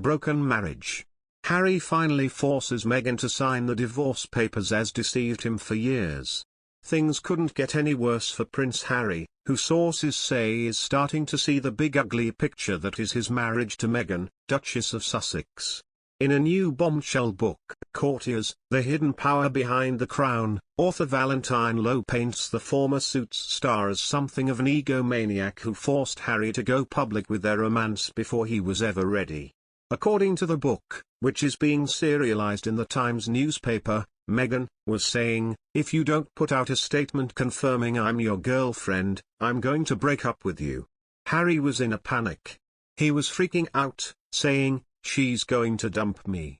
Broken marriage. Harry finally forces Meghan to sign the divorce papers as deceived him for years. Things couldn't get any worse for Prince Harry, who sources say is starting to see the big ugly picture that is his marriage to Meghan, Duchess of Sussex. In a new bombshell book, Courtiers, The Hidden Power Behind the Crown, author Valentine Lowe paints the former Suits star as something of an egomaniac who forced Harry to go public with their romance before he was ever ready. According to the book, which is being serialized in the Times newspaper, Meghan was saying, "If you don't put out a statement confirming I'm your girlfriend, I'm going to break up with you." Harry was in a panic. He was freaking out, saying, "She's going to dump me."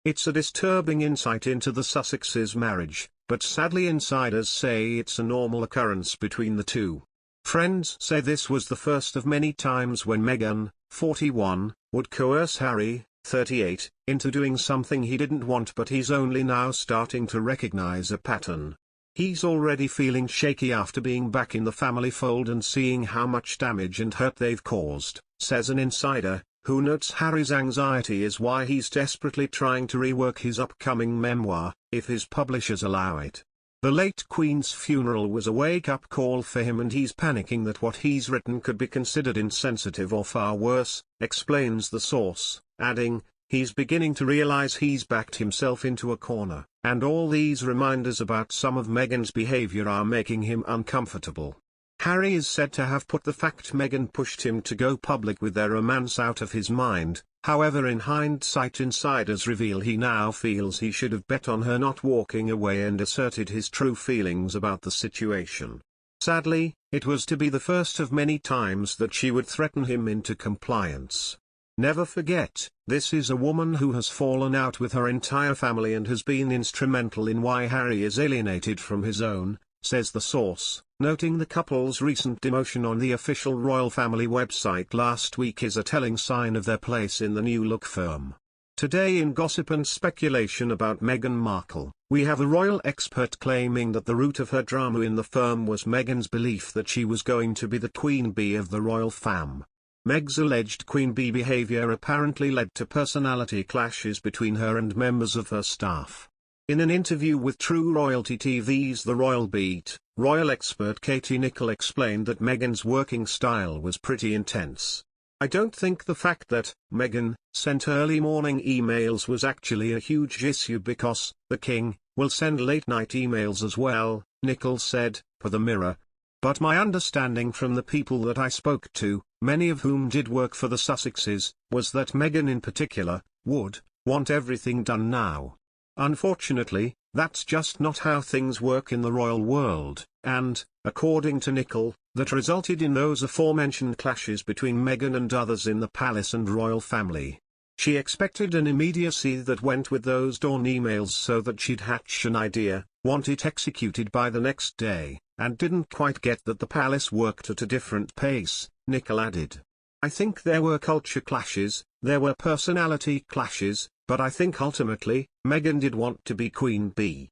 It's a disturbing insight into the Sussexes' marriage, but sadly insiders say it's a normal occurrence between the two. Friends say this was the first of many times when Meghan, 41, would coerce Harry, 38, into doing something he didn't want, but he's only now starting to recognize a pattern. He's already feeling shaky after being back in the family fold and seeing how much damage and hurt they've caused, says an insider, who notes Harry's anxiety is why he's desperately trying to rework his upcoming memoir, if his publishers allow it. The late Queen's funeral was a wake-up call for him, and he's panicking that what he's written could be considered insensitive or far worse, explains the source, adding, he's beginning to realize he's backed himself into a corner, and all these reminders about some of Meghan's behavior are making him uncomfortable. Harry is said to have put the fact Meghan pushed him to go public with their romance out of his mind. However, in hindsight, insiders reveal he now feels he should have bet on her not walking away and asserted his true feelings about the situation. Sadly, it was to be the first of many times that she would threaten him into compliance. Never forget, this is a woman who has fallen out with her entire family and has been instrumental in why Harry is alienated from his own, says the source, noting the couple's recent demotion on the official royal family website last week is a telling sign of their place in the new-look firm. Today in gossip and speculation about Meghan Markle, we have a royal expert claiming that the root of her drama in the firm was Meghan's belief that she was going to be the queen bee of the royal fam. Meg's alleged queen bee behavior apparently led to personality clashes between her and members of her staff. In an interview with True Royalty TV's The Royal Beat, royal expert Katie Nicholl explained that Meghan's working style was pretty intense. "I don't think the fact that Meghan sent early morning emails was actually a huge issue because the king will send late night emails as well," Nicholl said, for The Mirror. "But my understanding from the people that I spoke to, many of whom did work for the Sussexes, was that Meghan in particular would want everything done now. Unfortunately, that's just not how things work in the royal world, and, according to Nicholl, that resulted in those aforementioned clashes between Meghan and others in the palace and royal family. She expected an immediacy that went with those dawn emails so that she'd hatch an idea, want it executed by the next day, and didn't quite get that the palace worked at a different pace," Nicholl added. "I think there were culture clashes, there were personality clashes, but I think ultimately, Meghan did want to be queen bee."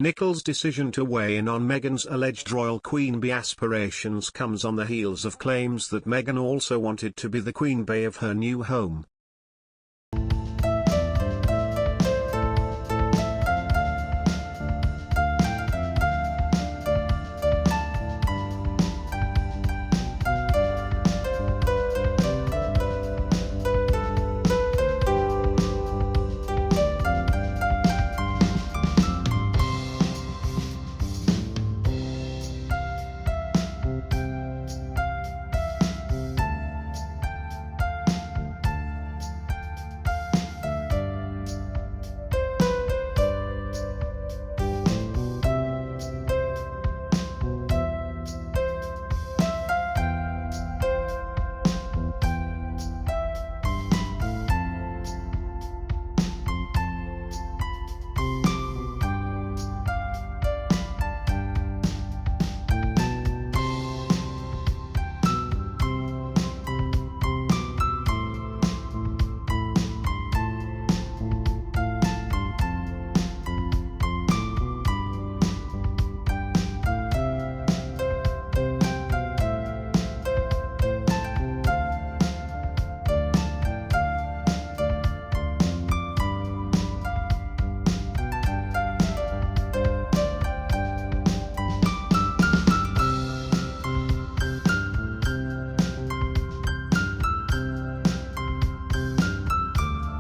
Nicholl's decision to weigh in on Meghan's alleged royal queen bee aspirations comes on the heels of claims that Meghan also wanted to be the queen bee of her new home,